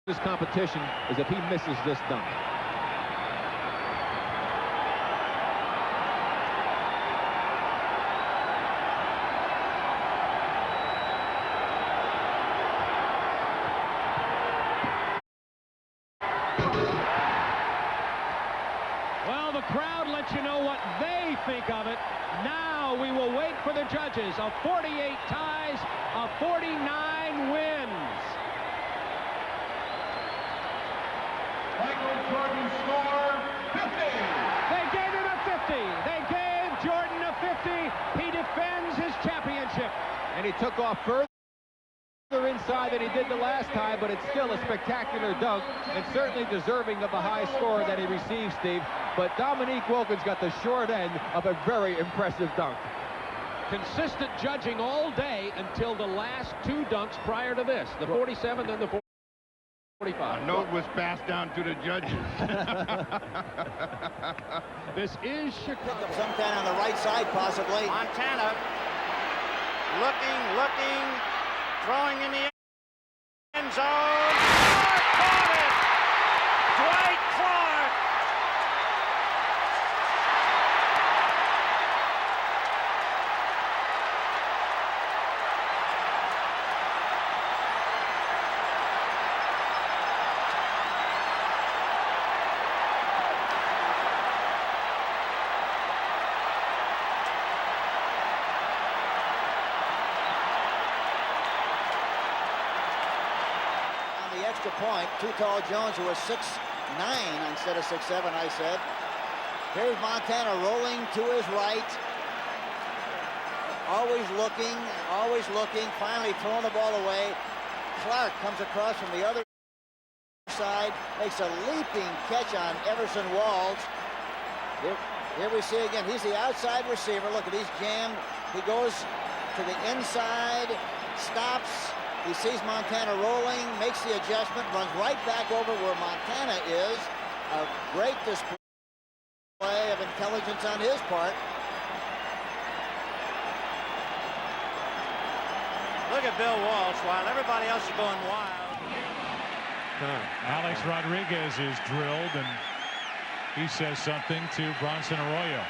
his competition is if he misses this dunk. Well, the crowd lets you know what they think of it. Now we will wait for the judges. A 48 ties, a 49 wins. Michael Jordan score 50. They gave him a 50. They gave Jordan a 50. He defends his championship. And he took off further inside than he did the last time, but it's still a spectacular dunk and certainly deserving of the high score that he received, Steve. But Dominique Wilkins got the short end of a very impressive dunk. Consistent judging all day until the last two dunks prior to this, the 47 and the 45. A note was passed down to the judges. This is Chicago. Sometime on the right side, possibly. Montana looking, throwing in the end zone. Clark caught it! Dwight Clark! Extra point, Too Tall Jones, who was 6'9" instead of 6'7", I said. Here's Montana rolling to his right. Always looking, finally throwing the ball away. Clark comes across from the other side, makes a leaping catch on Everson Walls. Here we see again, he's the outside receiver. Look, he's jammed. He goes to the inside, stops. He sees Montana rolling, makes the adjustment, runs right back over where Montana is. A great display of intelligence on his part. Look at Bill Walsh while everybody else is going wild. Alex Rodriguez is drilled, and he says something to Bronson Arroyo.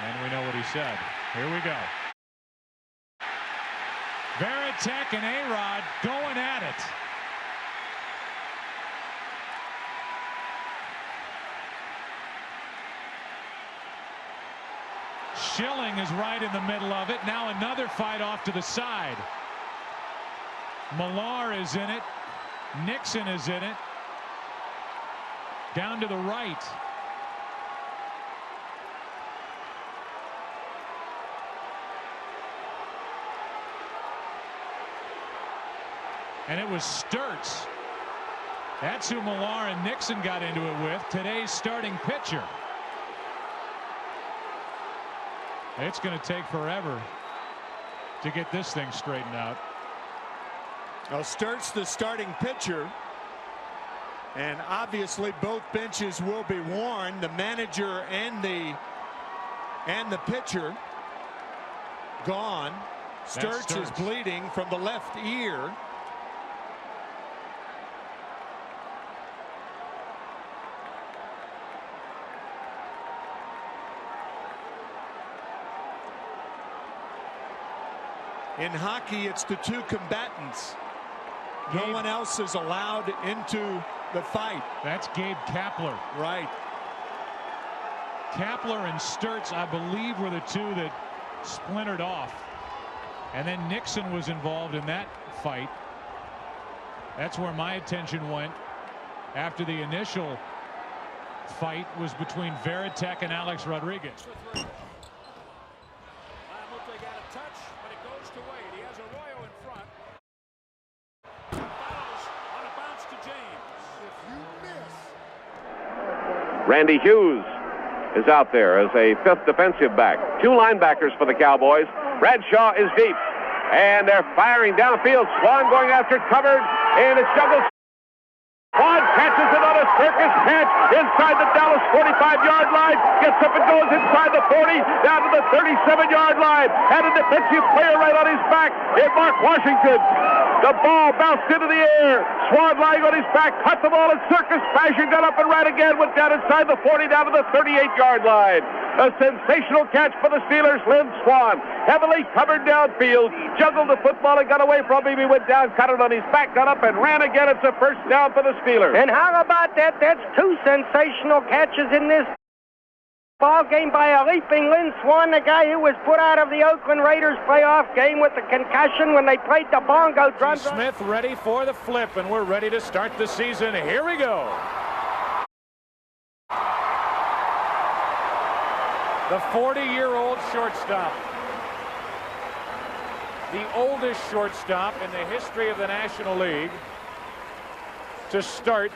And we know what he said. Here we go. Varitek and A-Rod going at it. Schilling is right in the middle of it. Now another fight off to the side. Millar is in it. Nixon is in it. Down to the right. And it was Sturtz. That's who Millar and Nixon got into it with, today's starting pitcher. It's going to take forever to get this thing straightened out. Well, Sturtz, the starting pitcher, and obviously both benches will be worn. The manager and the pitcher gone. Sturtz is bleeding from the left ear. In hockey, it's the two combatants. No one else is allowed into the fight. That's Gabe Kapler. Right. Kapler and Sturtz, I believe, were the two that splintered off. And then Nixon was involved in that fight. That's where my attention went after the initial fight was between Varitek and Alex Rodriguez. Randy Hughes is out there as a fifth defensive back. Two linebackers for the Cowboys. Bradshaw is deep, and they're firing downfield. Swan going after it, covered, and it's juggled. Swan catches it on a circus catch inside the Dallas 45-yard line. Gets up and goes inside the 40, down to the 37-yard line. Had a defensive player right on his back in Mark Washington. The ball bounced into the air. Swan lying on his back, cut the ball in circus fashion, got up and ran again, went down inside the 40, down to the 38-yard line. A sensational catch for the Steelers. Lynn Swan, heavily covered downfield, juggled the football and got away from him. He went down, cut it on his back, got up and ran again. It's a first down for the Steelers. And how about that? That's two sensational catches in this ball game by a leaping Lynn Swan, the guy who was put out of the Oakland Raiders playoff game with the concussion when they played the bongo drum. Smith ready for the flip, and we're ready to start the season. Here we go. The 40-year-old shortstop. The oldest shortstop in the history of the National League to start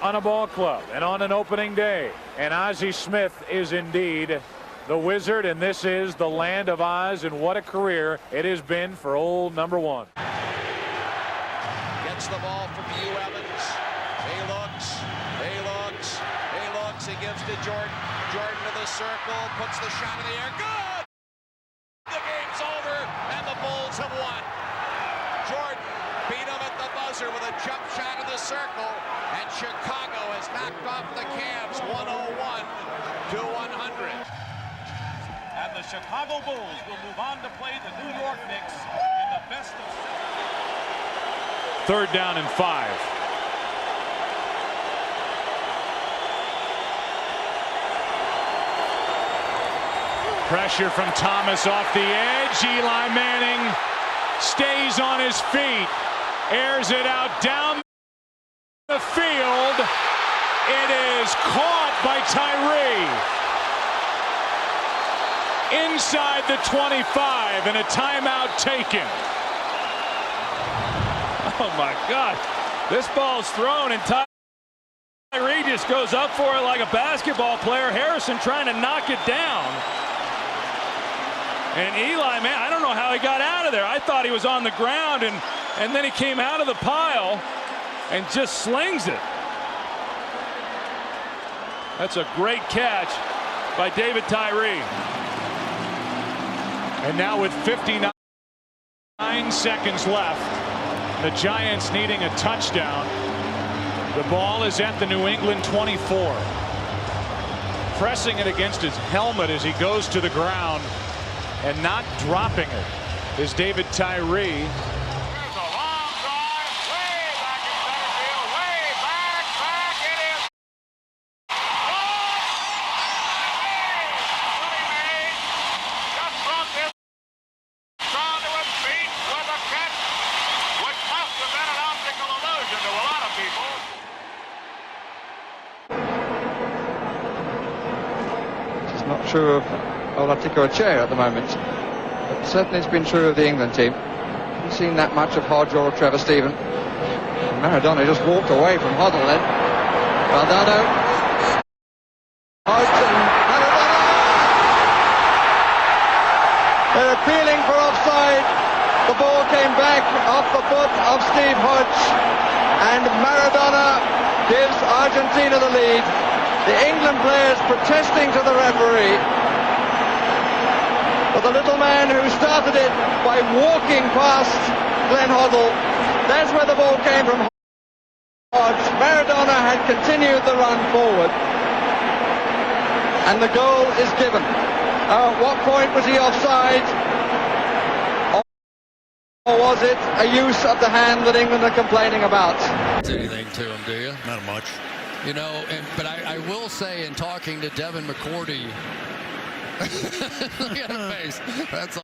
on a ball club and on an opening day. And Ozzie Smith is indeed the wizard, and this is the land of Oz, and what a career it has been for old number one. Gets the ball from Hugh Evans. He looks. He gives to Jordan. Jordan to the circle, puts the shot in the air. Good! The game's over, and the Bulls have won. Jordan beat him at the buzzer with a jump shot in the circle, and Chicago has knocked off the Cavs 101 to 100. And the Chicago Bulls will move on to play the New York Knicks in the best of 7. 3rd down and 5. Pressure from Thomas off the edge. Eli Manning stays on his feet, airs it out down the field. It is caught by Tyree inside the 25, and a timeout taken. Oh my God, this ball's thrown, and Tyree just goes up for it like a basketball player. Harrison trying to knock it down. And Eli, man, I don't know how he got out of there. I thought he was on the ground, and then he came out of the pile and just slings it. That's a great catch by David Tyree. And now with 59 seconds left, the Giants needing a touchdown. The ball is at the New England 24. Pressing it against his helmet as he goes to the ground. And not dropping it is David Tyree. Here's a long drive, way back in center field, way back, it is. What he made, just brought this down to his feet with a catch, which must have been an optical illusion to a lot of people. Just not sure of Olatico Chair at the moment, but certainly it's been true of the England team. Haven't seen that much of Hodge or Trevor Steven. And Maradona just walked away from Hoddle then. Valdano, Hodge and Maradona! They're appealing for offside. The ball came back off the foot of Steve Hodge, and Maradona gives Argentina the lead. The England players protesting to the referee. But the little man who started it by walking past Glenn Hoddle, that's where the ball came from. Hodge. Maradona had continued the run forward, and the goal is given. At what point was he offside? Or was it a use of the hand that England are complaining about? Anything to him, do you? Not much. You know, but I will say, in talking to Devin McCourty, look at his face. That's